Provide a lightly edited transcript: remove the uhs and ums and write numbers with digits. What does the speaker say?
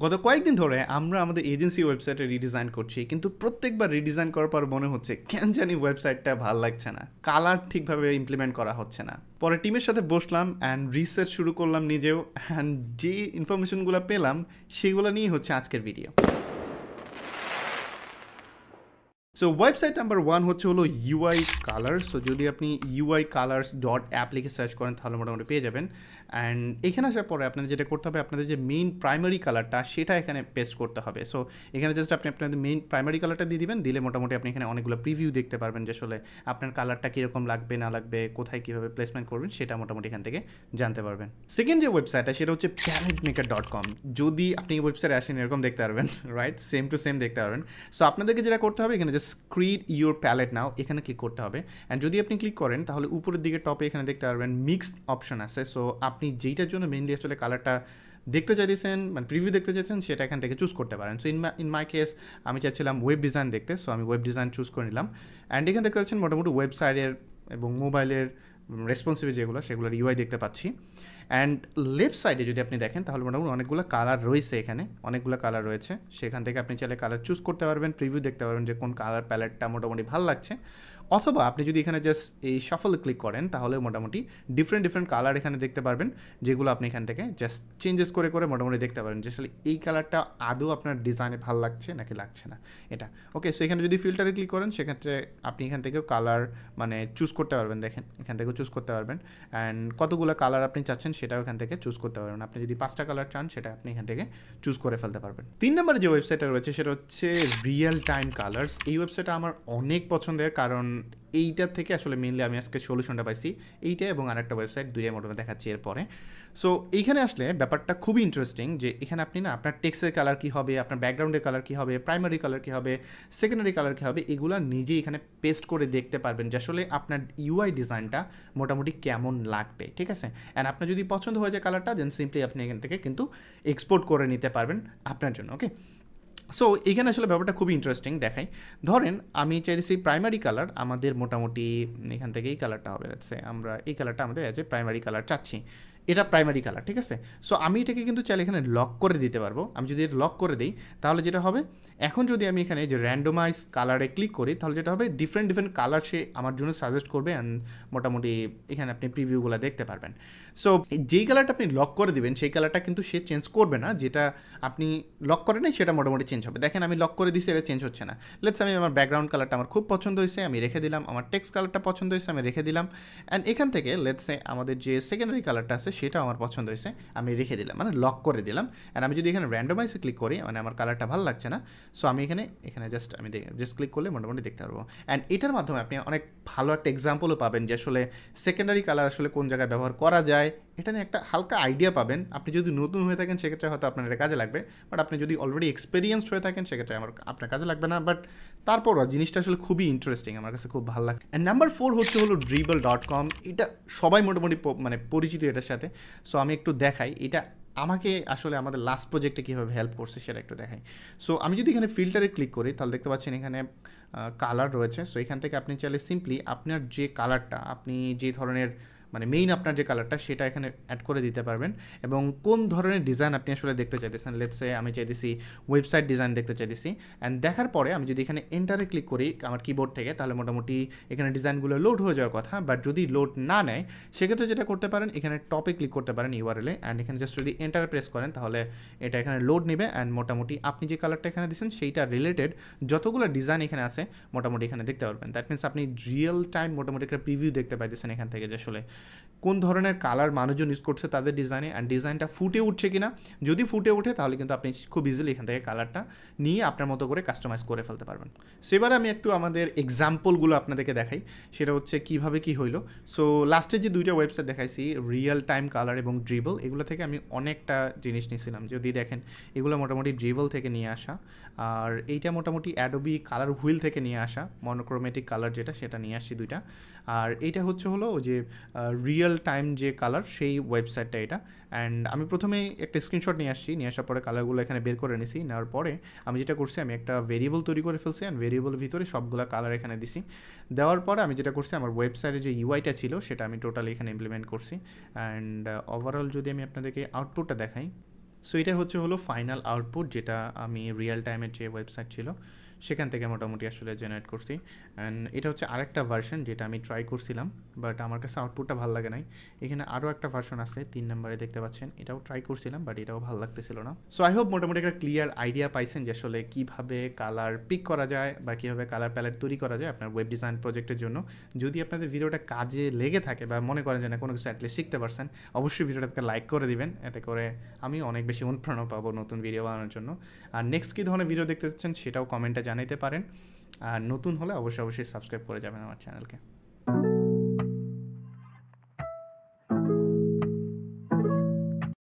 গত কয়েকদিন ধরে আমরা আমাদের এজেন্সি ওয়েবসাইটে রিডিজাইন করছি, কিন্তু প্রত্যেকবার রিডিজাইন করার পর মনে হচ্ছে কেন জানি ওয়েবসাইটটা ভাল লাগছে না, কালার ঠিকভাবে ইমপ্লিমেন্ট করা হচ্ছে না। পরে টিমের সাথে বসলাম অ্যান্ড রিসার্চ শুরু করলাম নিজেও, অ্যান্ড যে ইনফরমেশনগুলো পেলাম সেগুলো নিয়ে হচ্ছে আজকের ভিডিও। সো ওয়েবসাইট নাম্বার 1 হচ্ছে হলো ইউআই কালার্স। সো যদি আপনি ইউআই কালার্স ডট অ্যাপ লিখে সার্চ করেন তাহলে মোটামুটি পেয়ে যাবেন। অ্যান্ড এখানে আসার পরে আপনাদের যেটা করতে হবে, আপনাদের যে মেইন প্রাইমারি কালারটা সেটা এখানে পেস্ট করতে হবে। সো এখানে জাস্ট আপনি আপনাদের মেইন প্রাইমারি কালারটা দিয়ে দিবেন, দিলে মোটামুটি আপনি এখানে অনেকগুলো প্রিভিউ দেখতে পারবেন যে আসলে আপনার কালারটা কীরকম লাগবে না লাগবে, কোথায় কীভাবে প্লেসমেন্ট করবেন সেটা মোটামুটি এখান থেকে জানতে পারবেন। সেকেন্ড যে ওয়েবসাইটটা সেটা হচ্ছে প্যালেটমেকার.com। যদি আপনি এই ওয়েবসাইটে আসেন এরকম দেখতে পারবেন, রাইট, সেম টু সেম দেখতে পারবেন। সো আপনাদেরকে যেটা করতে হবে, এখানে জাস্ট ক্রিয়েট ইউর প্যালেট নাও এখানে ক্লিক করতে হবে। অ্যান্ড যদি আপনি ক্লিক করেন তাহলে উপরের দিকে টপে এখানে দেখতে পারবেন মিক্সড অপশন আছে। সো আপনি যেইটার জন্য মেইনলি আসলে কালারটা দেখতে চাইছেন, মানে প্রিভিউ দেখতে চাইছেন, সেটা এখান থেকে চুজ করতে পারেন। সো ইন মাই কেস আমি চাচ্ছিলাম ওয়েব ডিজাইন দেখতে, সো আমি ওয়েব ডিজাইন চুজ করে নিলাম। অ্যান্ড এখানে দেখতে পাচ্ছেন মোটামুটি ওয়েবসাইটের এবং মোবাইলের রেসপন্সিভ যেগুলো সেগুলোর ইউআই দেখতে পাচ্ছি। অ্যান্ড লেফট সাইডে যদি আপনি দেখেন তাহলে মোটামুটি অনেকগুলো কালার রয়েছে, এখানে অনেকগুলো কালার রয়েছে। সেখান থেকে আপনি চাইলে কালার চুজ করতে পারবেন, প্রিভিউ দেখতে পারবেন যে কোন কালার প্যালেটটা মোটামুটি ভালো লাগছে। অথবা আপনি যদি এখানে জাস্ট এই শাফল ক্লিক করেন তাহলে মোটামুটি ডিফারেন্ট কালার এখানে দেখতে পারবেন, যেগুলো আপনি এখান থেকে জাস্ট চেঞ্জেস করে করে মোটামুটি দেখতে পারেন যে আসলে এই কালারটা আদৌ আপনার ডিজাইনে ভালো লাগছে নাকি লাগছে না এটা। ওকে, সো এখানে যদি ফিল্টারে ক্লিক করেন সেক্ষেত্রে আপনি এখান থেকেও কালার মানে চুজ করতে পারবেন, দেখেন এখান থেকেও চুজ করতে পারবেন। অ্যান্ড কতগুলো কালার আপনি চাচ্ছেন সেটাও এখান থেকে চুজ করতে পারবেন। আপনি যদি 5টা কালার চান সেটা আপনি এখান থেকে চুজ করে ফেলতে পারবেন। 3 নম্বরে যে ওয়েবসাইটটা রয়েছে সেটা হচ্ছে রিয়েল টাইম কালার্স। এই ওয়েবসাইটটা আমার অনেক পছন্দের, কারণ এইটার থেকে আসলে মেনলি আমি আজকে সলিউশনটা পাইছি। এইটা এবং আরেকটা ওয়েবসাইট, দুইটার মোটামুটি দেখাচ্ছি এরপরে। সো এইখানে আসলে ব্যাপারটা খুবই ইন্টারেস্টিং যে এখানে আপনি না আপনার টেক্সটের কালার কী হবে, আপনার ব্যাকগ্রাউন্ডের কালার কী হবে, প্রাইমারি কালার কী হবে, সেকেন্ডারি কালার কী হবে, এগুলো নিজেই এখানে পেস্ট করে দেখতে পারবেন যে আসলে আপনার ইউআই ডিজাইনটা মোটামুটি কেমন লাগবে, ঠিক আছে। অ্যান্ড আপনার যদি পছন্দ হয়ে যায় কালারটা, দেন সিম্পলি আপনি এখান থেকে কিন্তু এক্সপোর্ট করে নিতে পারবেন আপনার জন্য। ওকে, সো এখানে আসলে ব্যাপারটা খুবই ইন্টারেস্টিং দেখাই। ধরেন আমি চাইছি প্রাইমারি কালার আমাদের মোটামুটি এখান থেকে এই কালারটা হবে, আমরা এই কালারটা আমাদের অ্যাজ এ প্রাইমারি কালার চাচ্ছি, এটা প্রাইমারি কালার, ঠিক আছে। সো আমি এটাকে কিন্তু চাইলে এখানে লক করে দিতে পারবো। আমি যদি এটা লক করে দিই তাহলে যেটা হবে, এখন যদি আমি এখানে যে র্যান্ডোমাইজ কালারে ক্লিক করি তাহলে যেটা হবে ডিফারেন্ট কালার সে আমার জন্য সাজেস্ট করবে। অ্যান্ড মোটামুটি এখানে আপনি প্রিভিউগুলো দেখতে পারবেন। সো যেই কালারটা আপনি লক করে দিবেন সেই কালারটা কিন্তু সে চেঞ্জ করবে না, যেটা আপনি লক করে নেই সেটা মোটামুটি চেঞ্জ হবে। দেখেন আমি লক করে দিছি, এটা চেঞ্জ হচ্ছে না। লেটস আমি আমার ব্যাকগ্রাউন্ড কালারটা আমার খুব পছন্দ হয়েছে, আমি রেখে দিলাম। আমার টেক্সট কালারটা পছন্দ হয়েছে, আমি রেখে দিলাম। অ্যান্ড এখান থেকে লেটসে আমাদের যে সেকেন্ডারি কালারটা আছে সেটাও আমার পছন্দ হয়েছে, আমি রেখে দিলাম, মানে লক করে দিলাম। অ্যান্ড আমি যদি এখানে র্যান্ডোমাইজে ক্লিক করি, মানে আমার কালারটা ভালো লাগছে না, সো আমি এখানে আমি জাস্ট ক্লিক করলে মোটামুটি দেখতে পারবো। অ্যান্ড এটার মাধ্যমে আপনি অনেক ভালো একটা এক্সাম্পলও পাবেন যে আসলে সেকেন্ডারি কালার আসলে কোন জায়গায় ব্যবহার করা যায়, এটা নিয়ে একটা হালকা আইডিয়া পাবেন। আপনি যদি নতুন হয়ে থাকেন সেক্ষেত্রে হয়তো আপনার এটা কাজে লাগবে, বাট আপনি যদি অলরেডি এক্সপেরিয়েন্সড হয়ে থাকেন সেক্ষেত্রে আপনার কাজে লাগবে না। বাট তারপরও জিনিসটা আসলে খুবই ইন্টারেস্টিং, আমার কাছে খুব ভালো লাগে। অ্যান্ড নাম্বার 4 হচ্ছে হলো dribbble.com। এটা সবাই মোটামুটি মানে পরিচিত এটার সাথে। সো আমি একটু দেখাই এটা আমাকে আসলে আমাদের লাস্ট প্রজেক্টে কীভাবে হেল্প করছে সেটা একটু দেখাই। সো আমি যদি এখানে ফিল্টারে ক্লিক করি তাহলে দেখতে পাচ্ছেন এখানে কালার রয়েছে। সো এখান থেকে আপনি চাইলে সিম্পলি আপনার যে কালারটা, আপনি যে ধরনের মানে মেইন আপনার যে কালারটা সেটা এখানে অ্যাড করে দিতে পারবেন, এবং কোন ধরনের ডিজাইন আপনি আসলে দেখতে চাইতেছেন। লেটসে আমি চাইতেছি ওয়েবসাইট ডিজাইন দেখতে চাইতেছি। অ্যান্ড দেখার পরে আমি যদি এখানে এন্টারে ক্লিক করি আমার কিবোর্ড থেকে তাহলে মোটামুটি এখানে ডিজাইনগুলো লোড হয়ে যাওয়ার কথা। বাট যদি লোড না নেয় সেক্ষেত্রে যেটা করতে পারেন, এখানে টপে ক্লিক করতে পারেন ইউআরএলে। অ্যান্ড এখানে জাস্ট যদি এন্টার প্রেস করেন তাহলে এটা এখানে লোড নেবে। অ্যান্ড মোটামুটি আপনি যে কালারটা এখানে দিচ্ছেন সেইটা রিলেটেড যতগুলো ডিজাইন এখানে আছে মোটামুটি এখানে দেখতে পারবেন। দ্যাট মিনস আপনি রিয়েল টাইম মোটামুটি একটা প্রিভিউ দেখতে পাইতেছেন এখান থেকে যে আসলে কোন ধরনের কালার মানুষজন ইউজ করছে তাদের ডিজাইনে, অ্যান্ড ডিজাইনটা ফুটে উঠছে কিনা। যদি ফুটে ওঠে তাহলে কিন্তু আপনি খুব ইজিলি এখান থেকে কালারটা নিয়ে আপনার মতো করে কাস্টমাইজ করে ফেলতে পারবেন। সেবার আমি একটু আমাদের এক্সাম্পলগুলো আপনাদেরকে দেখাই, সেটা হচ্ছে কীভাবে কী হইলো। সো লাস্টে যে দুইটা ওয়েবসাইট দেখাইছি, রিয়েল টাইম কালার এবং ড্রিবল, এগুলো থেকে আমি অনেকটা জিনিস নিয়েছিলাম। যদি দেখেন এগুলো মোটামুটি ড্রিবল থেকে নিয়ে আসা, আর এইটা মোটামুটি অ্যাডোবি কালার হুইল থেকে নিয়ে আসা, মনোক্রোমেটিক কালার যেটা সেটা নিয়ে আসছি দুইটা। আর এইটা হচ্ছে হলো যে রিয়েল টাইম যে কালার সেই ওয়েবসাইটটা এটা। অ্যান্ড আমি প্রথমে একটা স্ক্রিনশট নিয়ে আসছি, নিয়ে আসার পরে কালারগুলো এখানে বের করে নিছি। নেওয়ার পরে আমি যেটা করছি, আমি একটা ভেরিয়েবল তৈরি করে ফেলছি, অ্যান্ড ভেরিয়েবলের ভিতরে সবগুলো কালার এখানে দিছি। দেওয়ার পরে আমি যেটা করছি, আমার ওয়েবসাইটে যে ইউআইটা ছিল সেটা আমি টোটালি এখানে ইমপ্লিমেন্ট করছি। অ্যান্ড ওভারঅল যদি আমি আপনাদেরকে আউটপুটটা দেখাই, সো এটা হলো ফাইনাল আউটপুট, যেটা আমি রিয়েল টাইমের যে ওয়েবসাইট ছিল সেখান থেকে মোটামুটি আসলে জেনারেট করছি। অ্যান্ড এটা হচ্ছে আরেকটা ভার্সন যেটা আমি ট্রাই করছিলাম, বাট আমার কাছে আউটপুটটা ভালো লাগে নাই। এখানে আরও একটা ভার্সন আছে 3 নম্বরে দেখতে পাচ্ছেন, এটাও ট্রাই করছিলাম, বাট এটাও ভালো লাগতেছিল না। সো আই হোপ মোটামুটি একটা ক্লিয়ার আইডিয়া পাইছেন যে আসলে কীভাবে কালার পিক করা যায় বা কীভাবে কালার প্যালেট তৈরি করা যায় আপনার ওয়েব ডিজাইন প্রজেক্টের জন্য। যদি আপনাদের ভিডিওটা কাজে লেগে থাকে বা মনে করেন যে না কোনো কিছু অ্যাটলিস্ট শিখতে পারছেন, অবশ্যই ভিডিওটাকে লাইক করে দিবেন, এতে করে আমি অনেক বেশি অনুপ্রেরণা পাবো নতুন ভিডিও বানানোর জন্য। আর নেক্সট কী ধরনের ভিডিও দেখতে চাচ্ছেন সেটাও কমেন্টে জানাইতে পারেন। আর নতুন হলে অবশ্যই সাবস্ক্রাইব করে যাবেন আমার চ্যানেলকে।